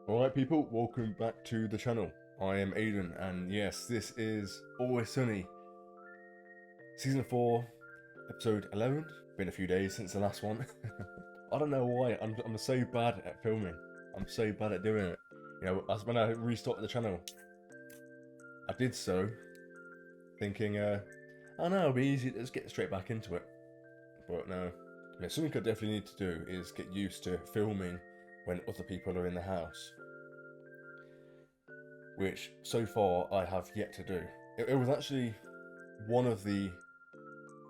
Alright people, welcome back to the channel. I am Aiden and yes, this is Always Sunny. Season 4, episode 11. Been a few days since the last one. I don't know why, I'm so bad at filming. I'm so bad at doing it. You know, when I restarted the channel, I did so thinking, oh no, it'll be easy to just get straight back into it. But no. I mean, something I definitely need to do is get used to filming when other people are in the house, which so far I have yet to do. It was actually one of the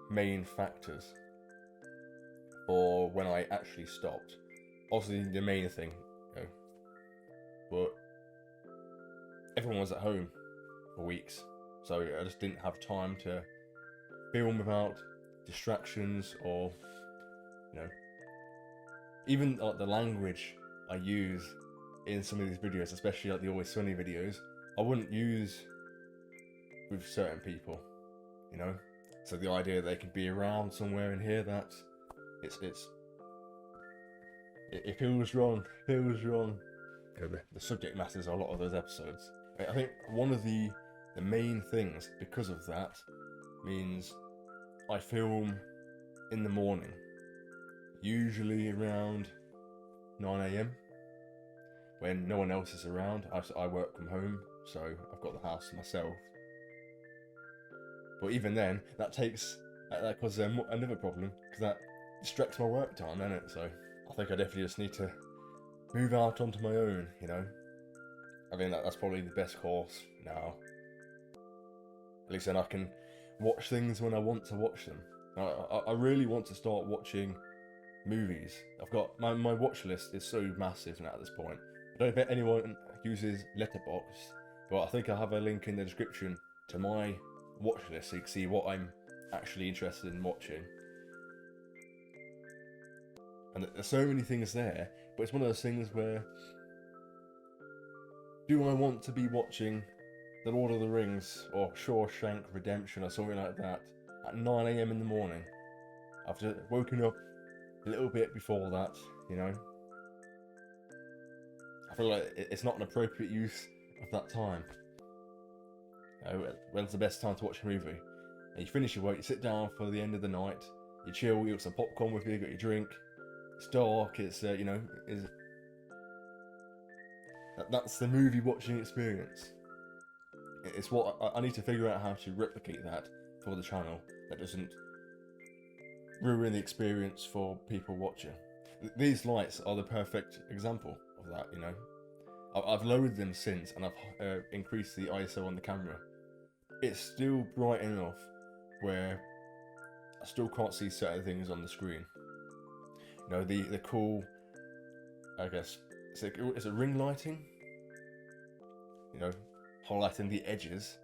main factors for when I actually stopped. Obviously, the main thing, you know, but everyone was at home for weeks, so I just didn't have time to film without distractions or, you know, even like the language I use in some of these videos, especially like the Always Sunny videos, I wouldn't use with certain people, you know. So the idea they can be around somewhere and hear that, it feels wrong. Feels wrong. You know, the subject matters a lot of those episodes. I think one of the main things because of that means I film in the morning, usually around 9 a.m. when no one else is around. I work from home, so I've got the house to myself. But even then, that causes another problem because that distracts my work time, doesn't it? So I think I definitely just need to move out onto my own, you know. I think that's probably the best course now. At least then I can watch things when I want to watch them. I really want to start watching movies. I've got my watch list is so massive now at this point. I don't bet anyone uses Letterboxd, but I think I have a link in the description to my watch list so you can see what I'm actually interested in watching. And there's so many things there, but it's one of those things where, do I want to be watching The Lord of the Rings or Shawshank Redemption or something like that at 9 a.m. in the morning after woken up a little bit before that, you know? I feel like it's not an appropriate use of that time. You know, when's the best time to watch a movie? And you finish your work, you sit down for the end of the night, you chill, you got some popcorn with you, you got your drink, it's dark, it's, you know, that's the movie watching experience. It's what I need to figure out how to replicate that for the channel that doesn't ruin the experience for people watching. These lights are the perfect example of that, you know. I've lowered them since and I've increased the ISO on the camera. It's still bright enough where I still can't see certain things on the screen. You know, the cool, I guess, is it ring lighting? You know, highlighting the edges.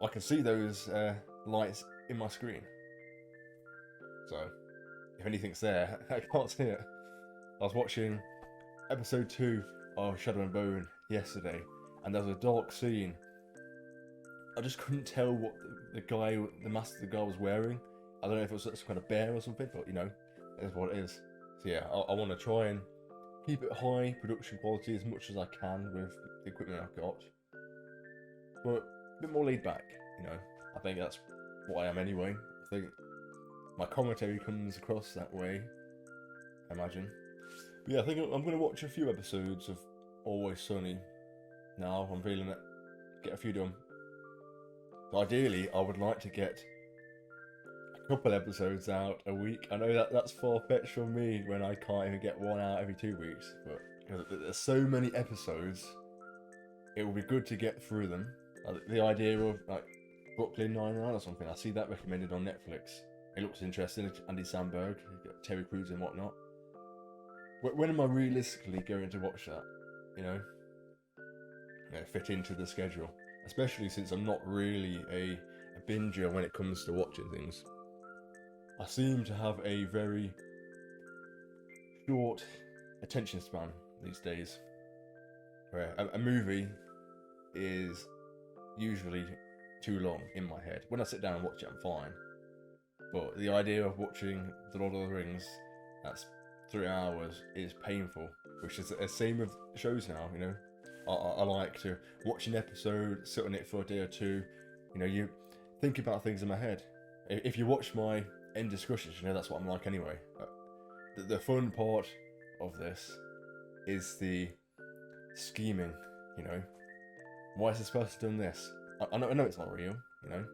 I can see those lights in my screen. So, if anything's there, I can't see it. I was watching episode 2 of Shadow and Bone yesterday, and there was a dark scene. I just couldn't tell what the mask the guy was wearing. I don't know if it was some kind of bear or something, but you know, that's what it is. So yeah, I want to try and keep it high production quality as much as I can with the equipment I've got, but a bit more laid back, you know. I think that's what I am anyway. I think my commentary comes across that way, I imagine. But yeah, I think I'm going to watch a few episodes of Always Sunny now. I'm feeling it. Get a few done. So ideally, I would like to get a couple episodes out a week. I know that's far-fetched from me when I can't even get one out every 2 weeks, but because there's so many episodes, it will be good to get through them. The idea of like Brooklyn Nine-Nine or something, I see that recommended on Netflix. It looks interesting. Andy Samberg, Terry Crews and whatnot. When am I realistically going to watch that? You know, fit into the schedule. Especially since I'm not really a binger when it comes to watching things. I seem to have a very short attention span these days. Where a movie is usually too long in my head. When I sit down and watch it, I'm fine. But the idea of watching The Lord of the Rings, that's 3 hours is painful, which is the same with shows now, you know. I like to watch an episode, sit on it for a day or two, you know, you think about things in my head. If you watch my end discussions, you know that's what I'm like anyway. The fun part of this is the scheming, you know. Why is this person doing this? I know it's not real, you know,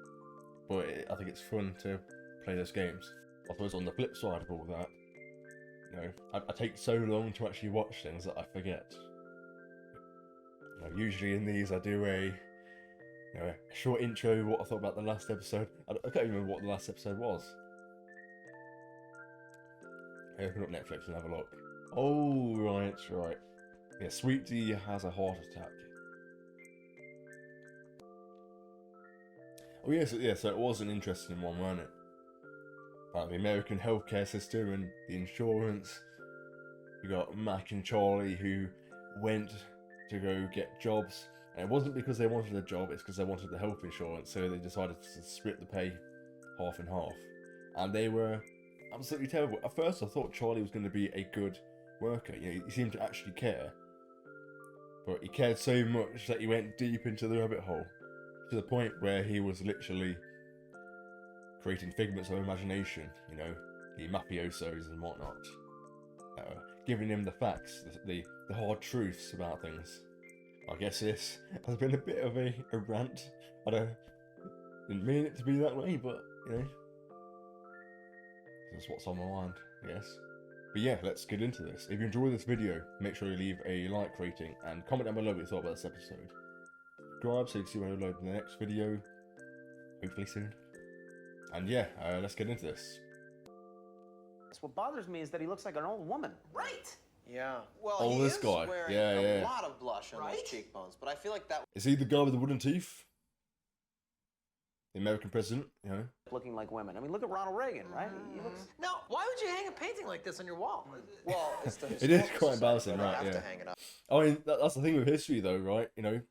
but I think it's fun to play those games. I suppose on the flip side of all that, you know, I take so long to actually watch things that I forget. You know, usually in these I do a short intro, what I thought about the last episode. I can't even remember what the last episode was. I open up Netflix and have a look. Oh, right. Yeah, Sweet D has a heart attack. Oh yes, so it was an interesting one, wasn't it? About the American healthcare system and the insurance. You got Mac and Charlie who went to go get jobs, and it wasn't because they wanted a job, it's because they wanted the health insurance, so they decided to split the pay half and half. And they were absolutely terrible. At first I thought Charlie was going to be a good worker, you know, he seemed to actually care. But he cared so much that he went deep into the rabbit hole, to the point where he was literally creating figments of imagination, you know, the mafiosos and whatnot. Giving him the facts, the hard truths about things. I guess this has been a bit of a rant. Didn't mean it to be that way, but, you know, that's what's on my mind, I guess. But yeah, let's get into this. If you enjoyed this video, make sure you leave a like rating and comment down below what you thought about this episode. Subscribe so you can see when I upload the next video, hopefully soon. And yeah, let's get into this. What bothers me is that he looks like an old woman. Right. Yeah. Well, Oh, he this is guy. wearing Yeah. a lot of blush on Right? those cheekbones, but I feel like that Is he the guy with the wooden teeth? The American president, you know? Looking like women. I mean, look at Ronald Reagan, right? He looks... Now, why would you hang a painting like this on your wall? well, it's the It is historical quite society, embarrassing, but I right, have yeah. to hang it up. I mean, that's the thing with history though, right? You know,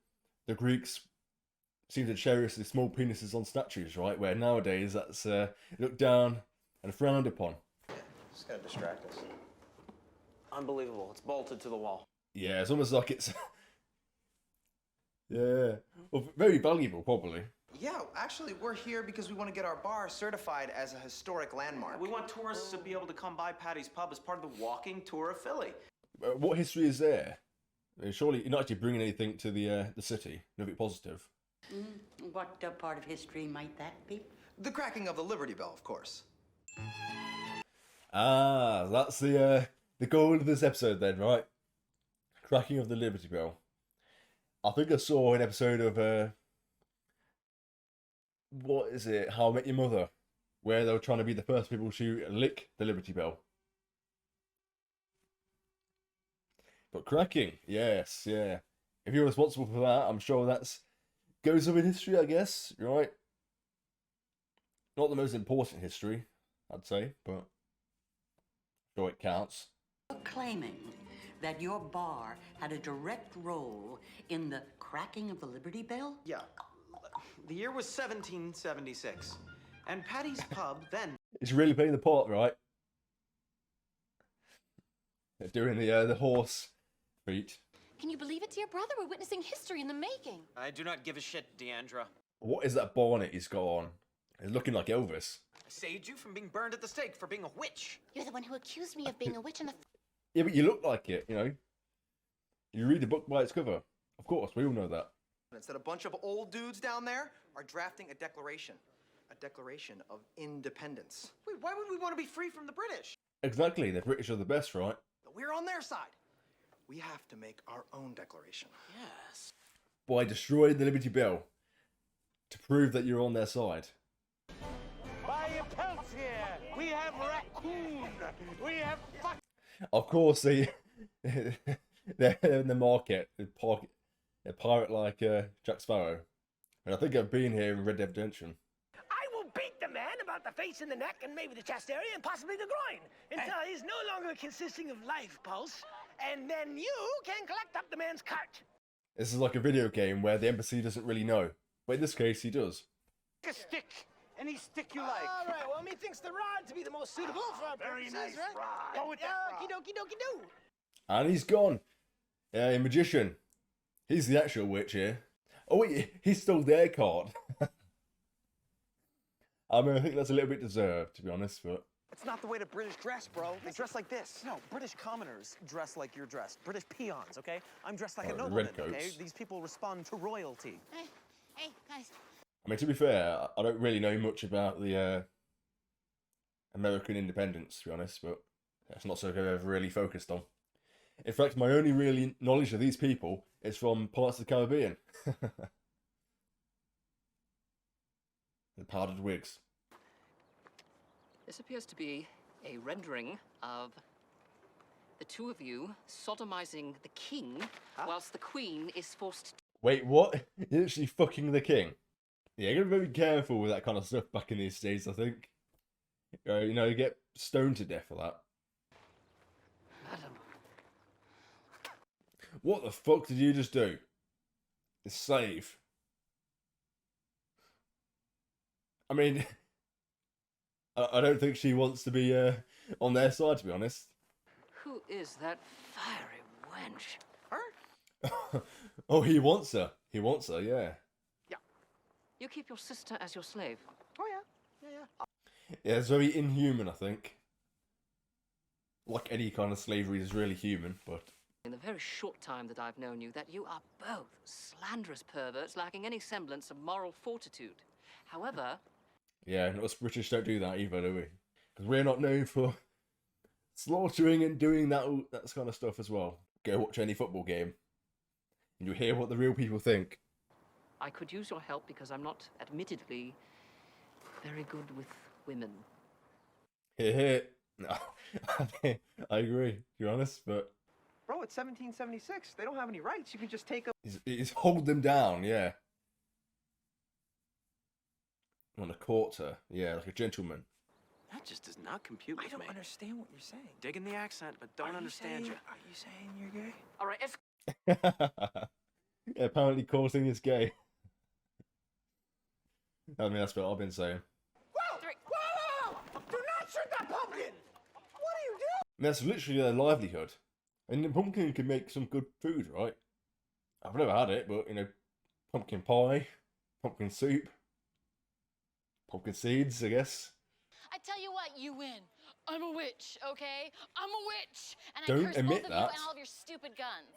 the Greeks seem to cherish the small penises on statues, right? Where nowadays that's looked down and frowned upon. It's gonna distract us. Unbelievable. It's bolted to the wall. Yeah, it's almost like it's... yeah. Well, very valuable, probably. Yeah, actually, we're here because we want to get our bar certified as a historic landmark. We want tourists to be able to come by Patty's Pub as part of the walking tour of Philly. What history is there? I mean, surely you're not actually bringing anything to the city, nothing positive. What part of history might that be? The cracking of the Liberty Bell, of course. Ah, that's the goal of this episode then, right? Cracking of the Liberty Bell. I think I saw an episode of what is it? How I Met Your Mother, where they were trying to be the first people to lick the Liberty Bell. But cracking, yes, yeah. If you're responsible for that, I'm sure that's goes up in history, I guess, right? Not the most important history, I'd say, but sure it counts. You're claiming that your bar had a direct role in the cracking of the Liberty Bell? Yeah. The year was 1776. And Patty's Pub then... It's really playing the part, right? They're doing the horse beat. Can you believe it, dear brother? We're witnessing history in the making. I do not give a shit, Deandra. What is that bonnet he's got on? It's looking like Elvis. I saved you from being burned at the stake for being a witch. You're the one who accused me of being a witch in the... Yeah, but you look like it, you know. You read the book by its cover. Of course, we all know that. Instead, a bunch of old dudes down there are drafting a declaration of independence. Wait, why would we want to be free from the British? Exactly, the British are the best, right? But we're on their side. We have to make our own declaration. Yes. By destroying the Liberty Bell to prove that you're on their side. Buy your pelts here. We have raccoon. We have fuck. Of course, they're in the market. A pirate like Jack Sparrow. And I think I've been here in Red Dead Redemption. I will beat the man about the face and the neck and maybe the chest area and possibly the groin until he's no longer consisting of life pulse. And then you can collect up the man's cart. This is like a video game where the NPC doesn't really know. But in this case, he does. A stick any stick you like. All right, well, methinks the rod to be the most suitable for our purposes, nice right? rod. Go with that rod. Okie dokie do. And he's gone. Yeah, magician. He's the actual witch here. Oh wait, he's still there, card. I mean, I think that's a little bit deserved, to be honest, but... It's not the way the British dress, bro. They dress like this. No, British commoners dress like you're dressed. British peons, okay? I'm dressed like a the nobleman, redcoats. okay? These people respond to royalty. Hey, guys. I mean, to be fair, I don't really know much about the American independence, to be honest, but that's not something I've ever really focused on. In fact, my only really knowledge of these people is from parts of the Caribbean. The powdered wigs. This appears to be a rendering of the two of you sodomizing the king whilst the queen is forced to... Wait, what? You're actually fucking the king? Yeah, you gotta be careful with that kind of stuff back in these days, I think. You know, you get stoned to death for that. Madam. What the fuck did you just do? The slave. I mean, I don't think she wants to be on their side, to be honest. Who is that fiery wench? Her? Oh, he wants her. He wants her, yeah. You keep your sister as your slave. Oh, yeah. Yeah. Yeah, it's very inhuman, I think. Like any kind of slavery is really human, but... In the very short time that I've known you, that you are both slanderous perverts lacking any semblance of moral fortitude. However... Yeah, and us British don't do that either, do we? Because we're not known for slaughtering and doing that kind of stuff as well. Go watch any football game, and you hear what the real people think. I could use your help because I'm not, admittedly, very good with women. Hear. No, I agree, to be honest, but... Bro, it's 1776. They don't have any rights. You can just take a... He's hold them down, yeah. Want to court her, yeah, like a gentleman. That just does not compute with I don't me. understand what you're saying. Digging the accent, but don't understand you. Are you saying you're gay? All right, Yeah, apparently courting is gay. I mean, that's what I've been saying. Whoa! Do not shoot that pumpkin! What are you doing? That's literally their livelihood. And the pumpkin can make some good food, right? I've never had it, but, you know, pumpkin pie, pumpkin soup, pumpkin seeds, I guess. I tell you what, you win. I'm a witch, okay? I'm a witch. And Don't I curse admit both of you that. and all of your stupid guns.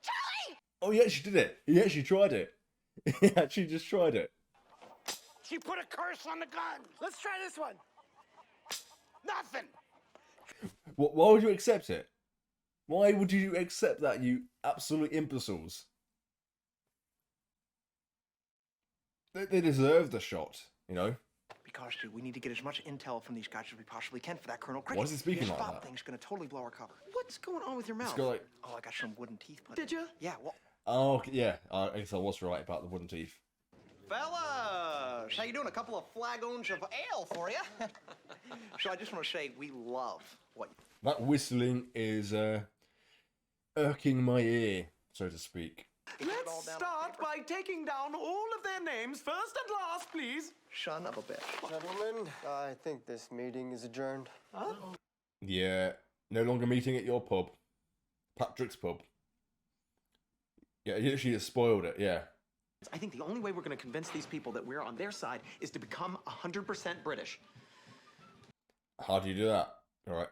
Charlie! Oh, he actually did it. He actually tried it. He actually just tried it. She put a curse on the gun. Let's try this one. Nothing. Why would you accept it? Why would you accept that, you absolute imbeciles? They deserve the shot, you know? Because, dude, we need to get as much intel from these guys as we possibly can for that Colonel Cricket. Why is he speaking His like fob that? thing's gonna totally blow our cover. What's going on with your mouth? It's got like... Oh, I got some wooden teeth put Did in. you? Yeah, well... Oh, okay, yeah. I guess I was right about the wooden teeth. Fellas, how you doing? A couple of flagons of ale for you. So I just want to say we love what... That whistling is irking my ear, so to speak. Let's start by taking down all of their names, first and last, please. Son of a bitch. Gentlemen, I think this meeting is adjourned. Huh? Yeah, no longer meeting at your pub. Patrick's pub. Yeah, you actually just spoiled it, yeah. I think the only way we're going to convince these people that we're on their side is to become 100% British. How do you do that? Alright.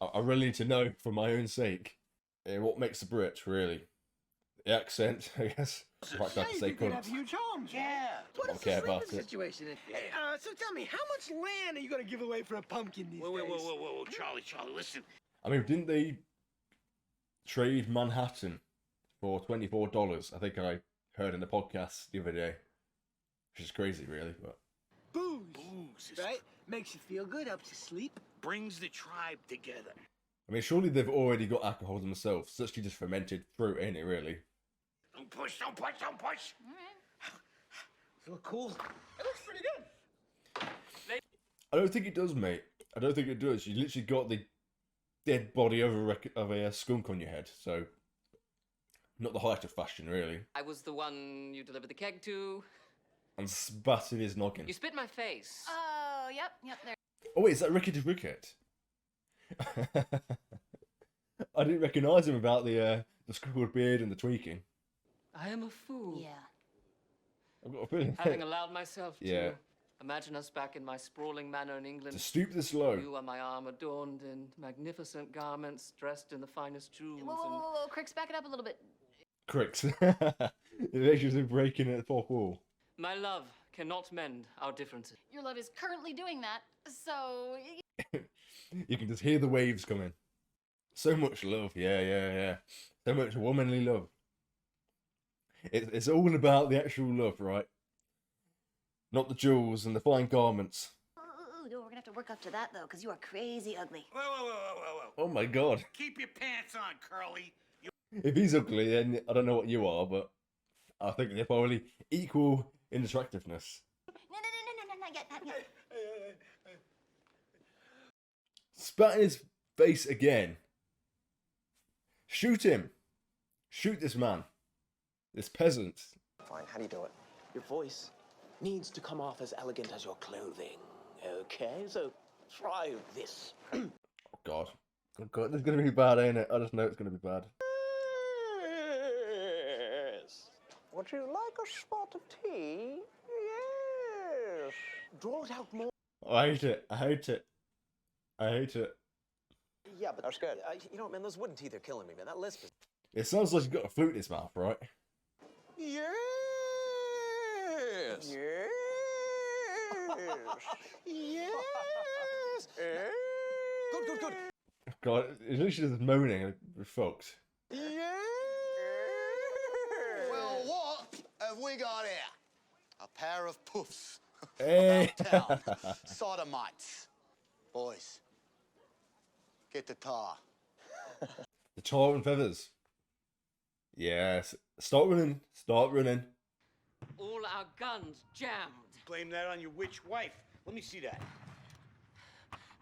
I really need to know for my own sake. Yeah, what makes the Brit, really? The accent, I guess. In fact, I have to say You could have cunt. huge homes. Yeah. What don't is care the about sleeping it. situation? Hey, so tell me, how much land are you going to give away for a pumpkin these days? Whoa, Charlie, Listen. I mean, didn't they trade Manhattan for $24? I think I heard in the podcast the other day. Which is crazy, really, but... Booze, right? Makes you feel good, helps you sleep. Brings the tribe together. I mean, surely they've already got alcohol themselves. It's actually just fermented fruit, ain't it, really? Don't push. All right. Does it look cool? It looks pretty good. I don't think it does, mate. I don't think it does. You literally got the dead body of a skunk on your head, so... Not the height of fashion, really. I was the one you delivered the keg to. and spat in his noggin. You spit in my face. Oh, yep, there. Oh wait, is that Ricky Ricket? I didn't recognise him without the scribbled beard and the tweaking. I am a fool. Yeah. I've got a feeling. Having allowed myself Yeah. to imagine us back in my sprawling manor in England. To stoop this low. You on my arm, adorned in magnificent garments, dressed in the finest jewels. Whoa, Cricks, back it up a little bit. Cricks. It actually breaking at the fourth wall. My love cannot mend our differences. Your love is currently doing that, so... You can just hear the waves coming. So much love, yeah. So much womanly love. It's all about the actual love, right? Not the jewels and the fine garments. Ooh, we're gonna have to work up to that though, because you are crazy ugly. Whoa. Oh my god. Keep your pants on, Curly. If he's ugly, then I don't know what you are, but I think they're probably equal in attractiveness. No, not yet. Spat in his face again. Shoot him. Shoot this man. This peasant. Fine, how do you do it? Your voice needs to come off as elegant as your clothing. Okay, so try this. Oh god. Oh god, this is gonna be bad, ain't it? I just know it's gonna be bad. Yes. Would you like a spot of tea? Yes. Draw it out more. I hate it. Yeah, but That's good. you know, man, those wooden teeth are killing me, man. That lisp is... It sounds like he's got a flute in his mouth, right? Yes. Yes. Yes. Good. God, it's literally just moaning and fucked. Yes. Well, what have we got here? A pair of puffs. Hey! About town. Sodomites. Boys, get the tar. The tar and feathers. Yes. Start running. All our guns jammed. Blame that on your witch wife. Let me see that.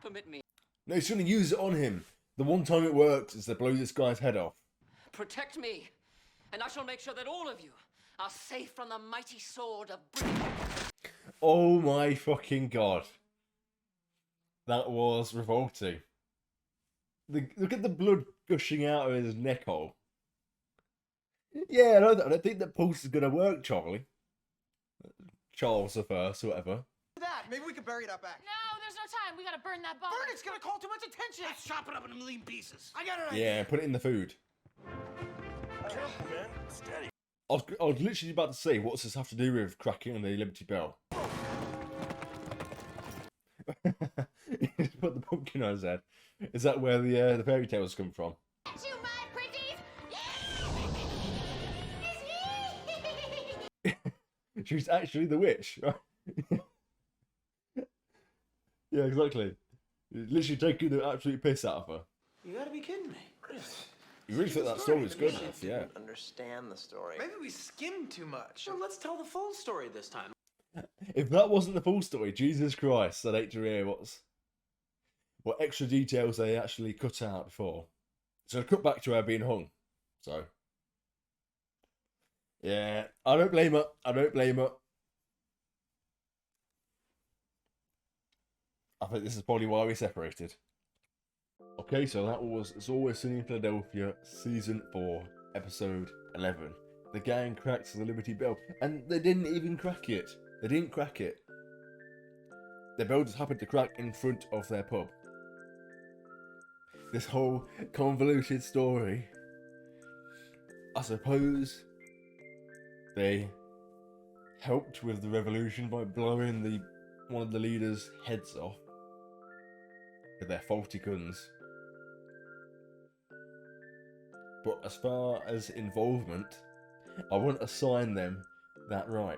Permit me. No, he's going to use it on him. The one time it works is to blow this guy's head off. Protect me, and I shall make sure that all of you are safe from the mighty sword of Britain. Oh my fucking god. That was revolting. Look at the blood gushing out of his neck hole. Yeah, I don't think that pulse is going to work, Charlie. Charles the First, or whatever. That. Maybe we could bury it out back. No, there's no time. We gotta burn that body. Burn it's gonna call too much attention. Let's chop it up in a million pieces. I got it. Yeah, put it in the food. Careful, man. Steady. I was literally about to say, what's this have to do with cracking the Liberty Bell? He just put the pumpkin on his head. Is that where the fairy tales come from? You my pretties! She's actually the witch, right? Yeah, exactly. Literally taking the absolute piss out of her. You gotta be kidding me. You really think that story was good enough, yeah. Understand the story. Maybe we skimmed too much. Well, let's tell the full story this time. If that wasn't the full story, Jesus Christ, I'd hate to hear what extra details they actually cut out before. So cut back to her being hung. So yeah, I don't blame her. I think this is probably why we separated. Okay, so that was It's Always Sunny in Philadelphia, Season 4, Episode 11. The gang cracked the Liberty Bell, and they didn't even crack it. They didn't crack it. The bell just happened to crack in front of their pub. This whole convoluted story. I suppose they helped with the revolution by blowing one of the leaders' heads off with their faulty guns. But as far as involvement, I wouldn't assign them that right.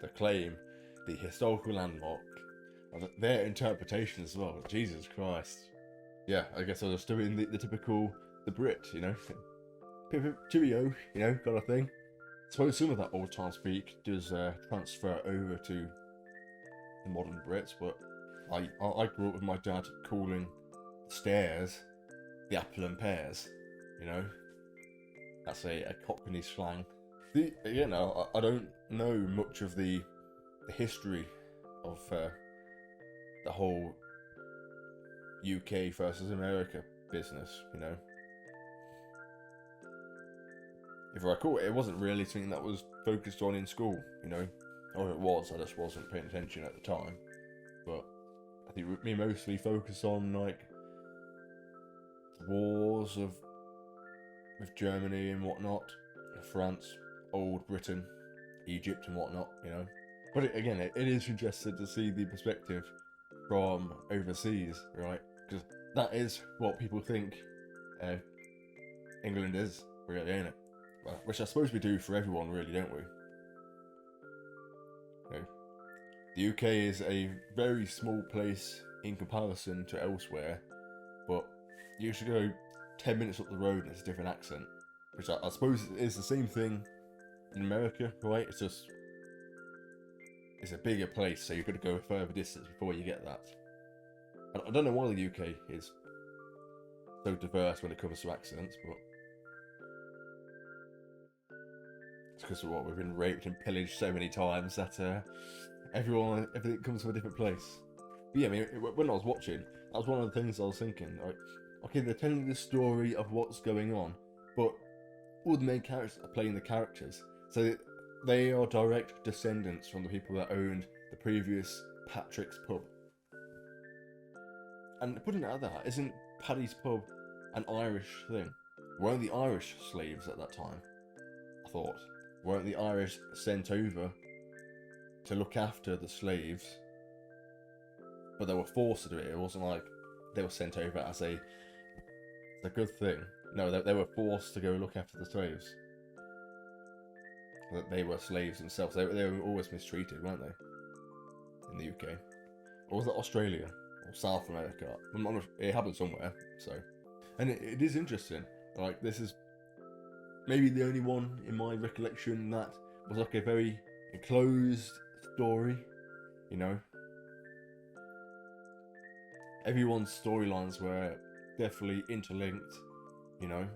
To claim the historical landmark, their interpretation as well. Jesus Christ. Yeah, I guess I was doing the typical, the Brit, you know. Cheerio, you know, kind of thing. I suppose some of that old time speak does transfer over to the modern Brits, but I grew up with my dad calling stairs the apple and pears, you know. That's a Cockney slang. Again, I don't know much of the history of the whole UK versus America business, you know. If I recall, it wasn't really something that was focused on in school, you know. Or it was, I just wasn't paying attention at the time. But I think we mostly focus on, like, wars with Germany and whatnot, France, old Britain, Egypt and whatnot, you know. But it is interesting to see the perspective from overseas, right? Because that is what people think England is, really, ain't it? Well, which I suppose we do for everyone, really, don't we? You know, the UK is a very small place in comparison to elsewhere, but you should go 10 minutes up the road and it's a different accent, which I suppose is the same thing in America, right? It's just, it's a bigger place, so you've got to go a further distance before you get that. I don't know why the UK is so diverse when it comes to accents, but it's because of what we've been raped and pillaged so many times that everything comes from a different place. But yeah, I mean, when I was watching, that was one of the things I was thinking. Like, okay, they're telling the story of what's going on, but all the main characters are playing the characters, so they are direct descendants from the people that owned the previous Patrick's pub. And putting it out there, isn't Paddy's pub an Irish thing? Weren't the Irish slaves at that time? I thought. Weren't the Irish sent over to look after the slaves? But they were forced to do it. It wasn't like they were sent over as a good thing. No, they were forced to go look after the slaves. That they were slaves themselves. They were always mistreated, weren't they? In the UK. Or was it Australia? Or South America? It happened somewhere, so. And it is interesting. Like, this is maybe the only one in my recollection that was like a very enclosed story, you know. Everyone's storylines were definitely interlinked, you know,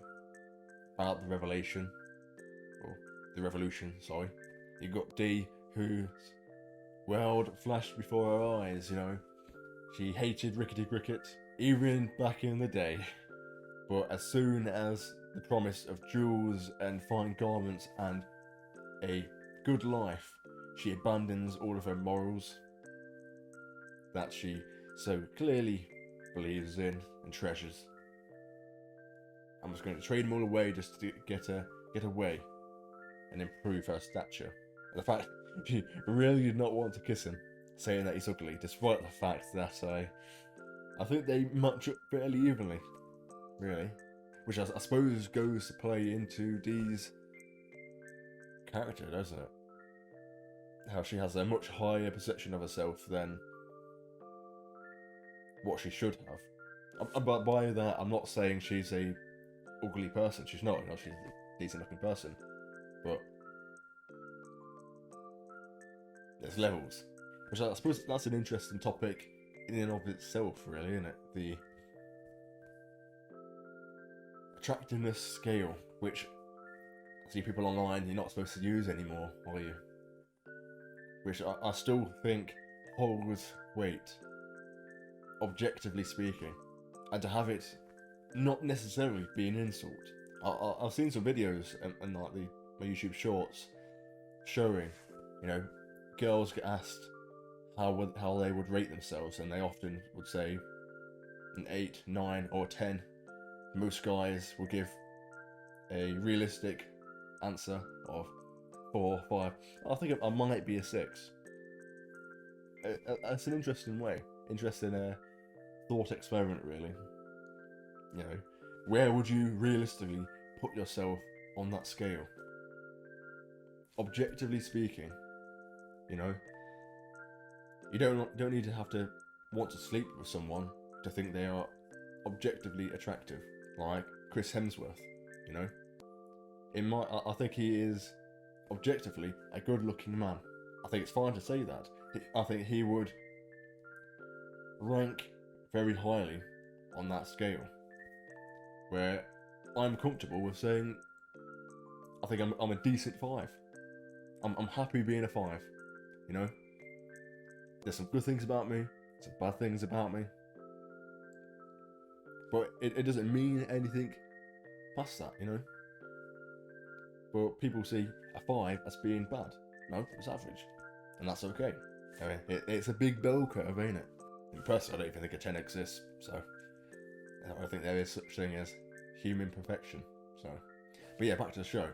about the revelation, or the revolution, sorry. You got Dee, whose world flashed before her eyes, you know. She hated rickety cricket, even back in the day. But as soon as the promise of jewels and fine garments and a good life, she abandons all of her morals that she so clearly believes in and treasures. I'm just going to trade them all away just to get away and improve her stature. And the fact she really did not want to kiss him, saying that he's ugly, despite the fact that I think they match up fairly evenly, really. Which I suppose goes to play into Dee's character, doesn't it? How she has a much higher perception of herself than what she should have. But by that, I'm not saying she's a ugly person. She's not. You know, she's a decent looking person. But there's levels. Which I suppose that's an interesting topic in and of itself, really, isn't it? The attractiveness scale, which I see people online you're not supposed to use anymore, are you? Which I still think holds weight, objectively speaking, and to have it not necessarily be an insult. I've seen some videos and like my YouTube shorts showing, you know, girls get asked how they would rate themselves, and they often would say an 8, 9, or 10. Most guys will give a realistic answer of 4, 5. I think I might be a 6. That's an interesting thought experiment, really. You know, where would you realistically put yourself on that scale? Objectively speaking, you know, you don't need to have to want to sleep with someone to think they are objectively attractive, like Chris Hemsworth, you know. I think he is objectively a good-looking man. I think it's fine to say that. I think he would rank very highly on that scale, where I'm comfortable with saying I think I'm a decent 5. I'm happy being a 5. You know, there's some good things about me, some bad things about me, but it doesn't mean anything past that, you know. But people see a 5 as being bad. No, it's average, and that's okay. I mean, it's a big bell curve, ain't it? And personally, I don't even think a 10 exists, so I don't think there is such thing as human perfection. So, but yeah, back to the show.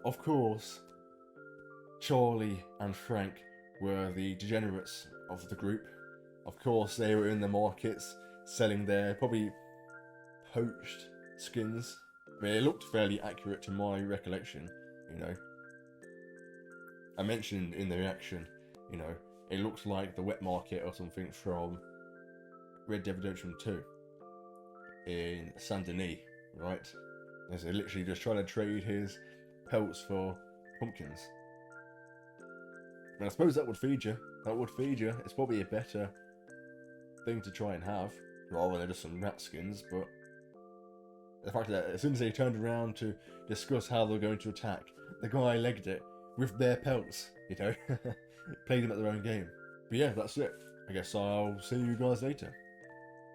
Of course, Charlie and Frank were the degenerates of the group. Of course, they were in the markets selling their probably poached skins. I mean, it looked fairly accurate to my recollection, you know. I mentioned in the reaction, you know, it looks like the wet market or something from Red Dead Redemption 2 in Saint Denis, right? As they're literally just trying to trade his pelts for pumpkins. And I suppose that would feed you. That would feed you. It's probably a better thing to try and have, rather than just some rat skins, but the fact that as soon as they turned around to discuss how they were going to attack, the guy legged it with their pelts, you know. Played them at their own game. But yeah, that's it. I guess I'll see you guys later.